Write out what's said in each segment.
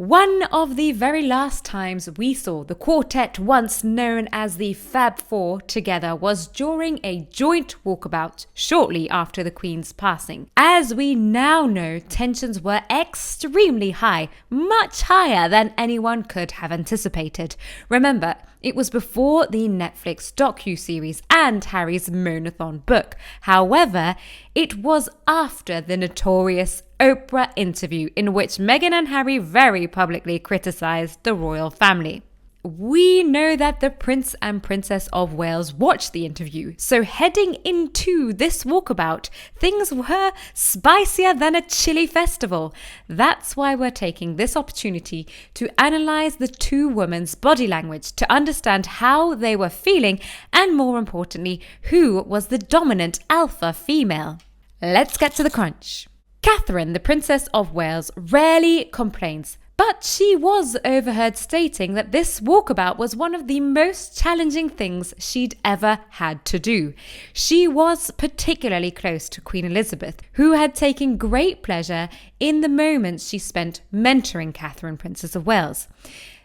One of the very last times we saw the quartet once known as the Fab Four together was during a joint walkabout shortly after the Queen's passing. As we now know, tensions were extremely high, much higher than anyone could have anticipated. Remember, it was before the Netflix docu-series and Harry's Moanathon book. However, it was after the notorious Oprah interview in which Meghan and Harry very publicly criticised the royal family. We know that the Prince and Princess of Wales watched the interview, so heading into this walkabout, things were spicier than a chili festival. That's why we're taking this opportunity to analyse the two women's body language to understand how they were feeling and, more importantly, who was the dominant alpha female. Let's get to the crunch. Catherine, the Princess of Wales, rarely complains, but she was overheard stating that this walkabout was one of the most challenging things she'd ever had to do. She was particularly close to Queen Elizabeth, who had taken great pleasure in the moments she spent mentoring Catherine, Princess of Wales.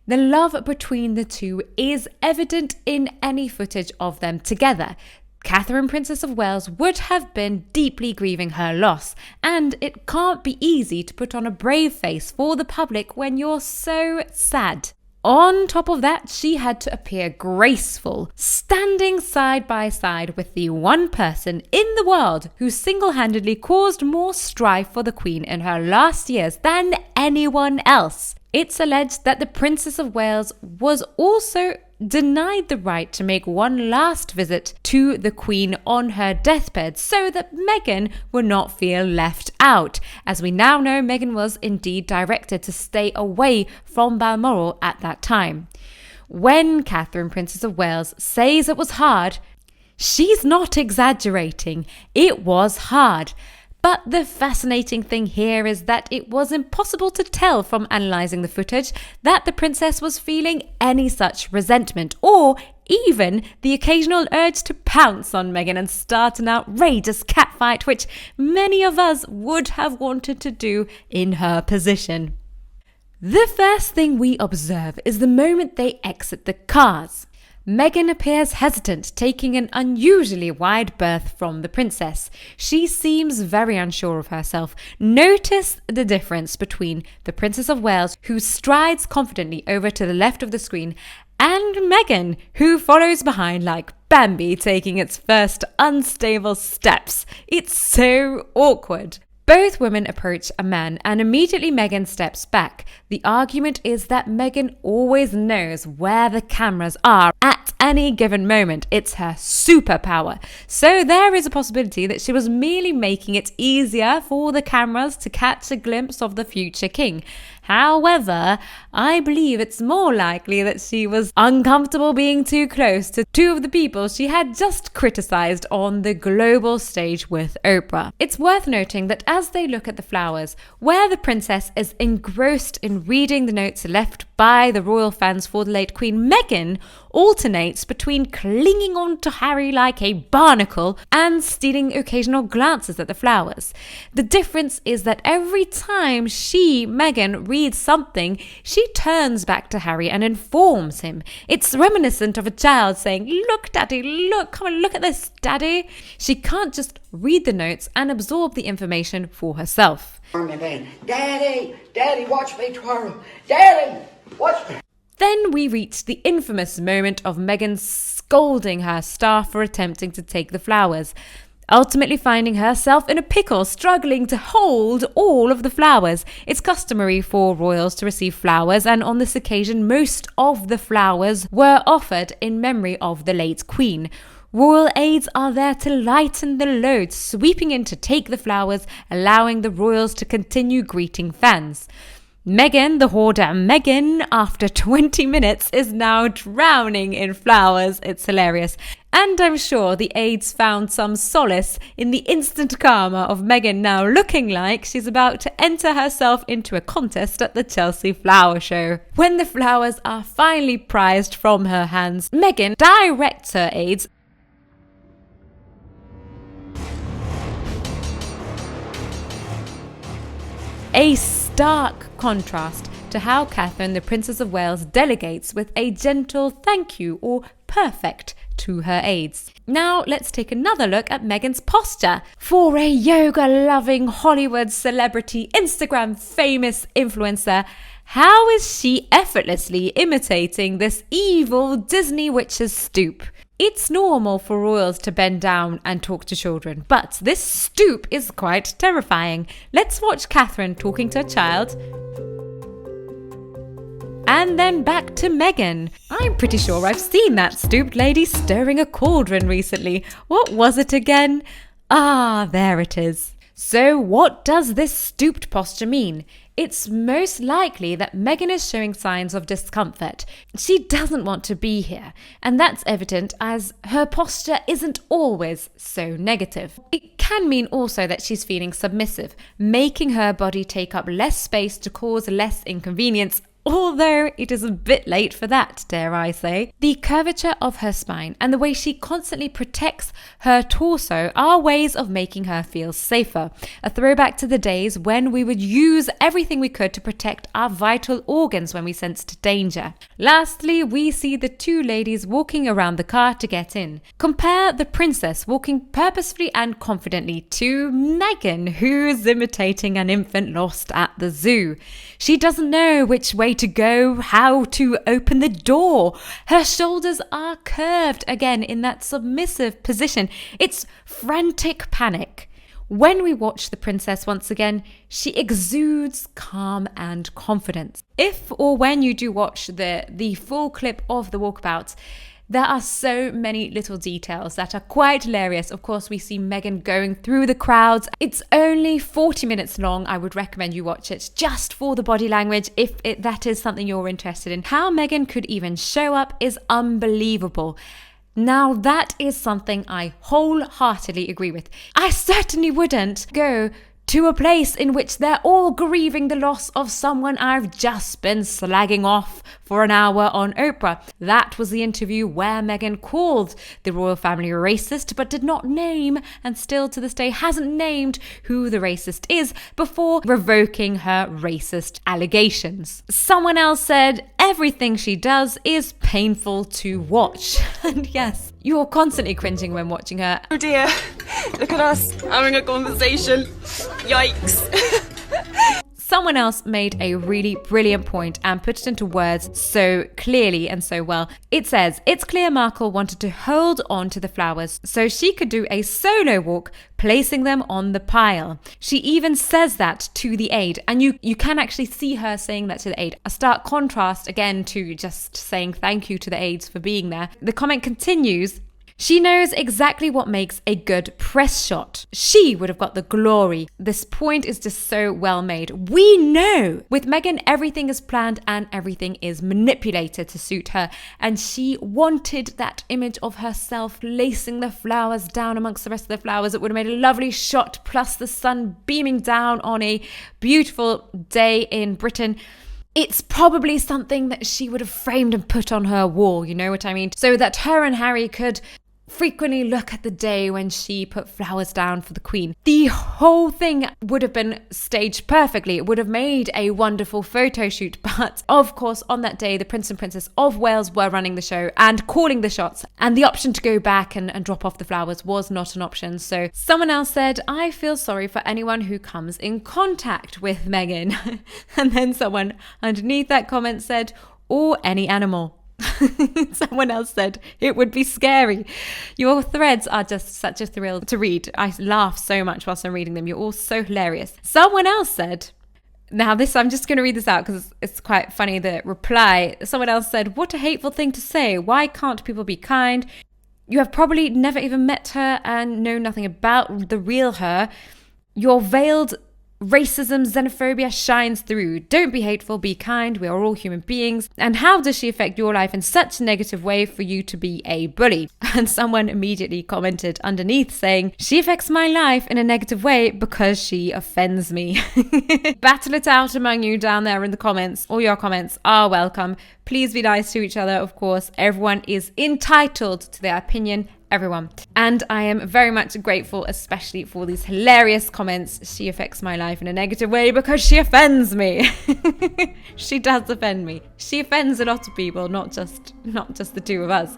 The love between the two is evident in any footage of them together. Catherine, Princess of Wales, would have been deeply grieving her loss, and it can't be easy to put on a brave face for the public when you're so sad. On top of that, she had to appear graceful, standing side by side with the one person in the world who single-handedly caused more strife for the Queen in her last years than anyone else. It's alleged that the Princess of Wales was also denied the right to make one last visit to the Queen on her deathbed so that Meghan would not feel left out. As we now know, Meghan was indeed directed to stay away from Balmoral at that time. When Catherine, Princess of Wales, says it was hard, she's not exaggerating. It was hard. But the fascinating thing here is that it was impossible to tell from analysing the footage that the princess was feeling any such resentment or even the occasional urge to pounce on Meghan and start an outrageous catfight, which many of us would have wanted to do in her position. The first thing we observe is the moment they exit the cars. Meghan appears hesitant, taking an unusually wide berth from the princess. She seems very unsure of herself. Notice the difference between the Princess of Wales, who strides confidently over to the left of the screen, and Meghan, who follows behind like Bambi taking its first unstable steps. It's so awkward. Both women approach a man and immediately Meghan steps back. The argument is that Meghan always knows where the cameras are at any given moment. It's her superpower. So there is a possibility that she was merely making it easier for the cameras to catch a glimpse of the future king. However, I believe it's more likely that she was uncomfortable being too close to two of the people she had just criticised on the global stage with Oprah. It's worth noting that as they look at the flowers, where the princess is engrossed in reading the notes left by the royal fans for the late Queen, Meghan alternates between clinging on to Harry like a barnacle and stealing occasional glances at the flowers. The difference is that every time Meghan, reads something, she turns back to Harry and informs him. It's reminiscent of a child saying, "Look, Daddy, look, come and look at this, Daddy." She can't just read the notes and absorb the information for herself. Daddy, Daddy, watch me twirl. Daddy, watch me. Then we reach the infamous moment of Meghan scolding her staff for attempting to take the flowers, ultimately finding herself in a pickle, struggling to hold all of the flowers. It's customary for royals to receive flowers, and on this occasion, most of the flowers were offered in memory of the late Queen. Royal aides are there to lighten the load, sweeping in to take the flowers, allowing the royals to continue greeting fans. Meghan, the hoarder Meghan, after 20 minutes is now drowning in flowers. It's hilarious. And I'm sure the aides found some solace in the instant karma of Meghan now looking like she's about to enter herself into a contest at the Chelsea Flower Show. When the flowers are finally prized from her hands, Meghan directs her aides a stark contrast to how Catherine, the Princess of Wales, delegates with a gentle thank you or perfect to her aides. Now let's take another look at Meghan's posture. For a yoga-loving Hollywood celebrity, Instagram famous influencer, how is she effortlessly imitating this evil Disney witch's stoop? It's normal for royals to bend down and talk to children, but this stoop is quite terrifying. Let's watch Catherine talking to a child. And then back to Meghan. I'm pretty sure I've seen that stooped lady stirring a cauldron recently. What was it again? Ah, there it is. So what does this stooped posture mean? It's most likely that Meghan is showing signs of discomfort. She doesn't want to be here, and that's evident as her posture isn't always so negative. It can mean also that she's feeling submissive, making her body take up less space to cause less inconvenience. Although it is a bit late for that, dare I say. The curvature of her spine and the way she constantly protects her torso are ways of making her feel safer. A throwback to the days when we would use everything we could to protect our vital organs when we sensed danger. Lastly, we see the two ladies walking around the car to get in. Compare the princess walking purposefully and confidently to Meghan, who's imitating an infant lost at the zoo. She doesn't know which way to go, how to open the door. Her shoulders are curved again in that submissive position. It's frantic panic. When we watch the princess once again, she exudes calm and confidence. If or when you do watch the full clip of the walkabout, there are so many little details that are quite hilarious. Of course, we see Meghan going through the crowds. It's only 40 minutes long. I would recommend you watch it just for the body language if that is something you're interested in. How Meghan could even show up is unbelievable. Now that is something I wholeheartedly agree with. I certainly wouldn't go to a place in which they're all grieving the loss of someone I've just been slagging off for an hour on Oprah. That was the interview where Meghan called the royal family racist, but did not name, and still to this day hasn't named, who the racist is before revoking her racist allegations. Someone else said, everything she does is painful to watch. And yes, you're constantly cringing when watching her. Oh dear, look at us having a conversation. Yikes. Someone else made a really brilliant point and put it into words so clearly and so well. It says, it's clear Markle wanted to hold on to the flowers so she could do a solo walk, placing them on the pile. She even says that to the aide, and you can actually see her saying that to the aide. A stark contrast again to just saying thank you to the aides for being there. The comment continues, she knows exactly what makes a good press shot. She would have got the glory. This point is just so well made. We know with Meghan, everything is planned and everything is manipulated to suit her. And she wanted that image of herself lacing the flowers down amongst the rest of the flowers. It would have made a lovely shot, plus the sun beaming down on a beautiful day in Britain. It's probably something that she would have framed and put on her wall, you know what I mean? So that her and Harry could frequently look at the day when she put flowers down for the Queen. The whole thing would have been staged perfectly. It would have made a wonderful photo shoot. But of course, on that day, the Prince and Princess of Wales were running the show and calling the shots. And the option to go back and drop off the flowers was not an option. So someone else said, I feel sorry for anyone who comes in contact with Meghan. And then someone underneath that comment said, or any animal. Someone else said it would be scary. Your threads are just such a thrill to read. I laugh so much whilst I'm reading them. You're all so hilarious. Someone else said, now this, I'm just going to read this out because it's quite funny, the reply. Someone else said, what a hateful thing to say. Why can't people be kind? You have probably never even met her and know nothing about the real her. Your veiled racism, xenophobia shines through. Don't be hateful, be kind. We are all human beings. And how does she affect your life in such a negative way for you to be a bully? And someone immediately commented underneath saying, she affects my life in a negative way because she offends me. Battle it out among you down there in the comments. All your comments are welcome. Please be nice to each other, of course. Everyone is entitled to their opinion everyone. And I am very much grateful, especially for these hilarious comments. She affects my life in a negative way because she offends me. She does offend me. She offends a lot of people, not just the two of us.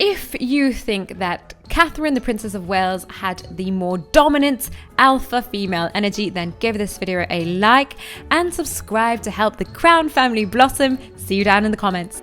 If you think that Catherine, the Princess of Wales, had the more dominant alpha female energy, then give this video a like and subscribe to help the Crown family blossom. See you down in the comments.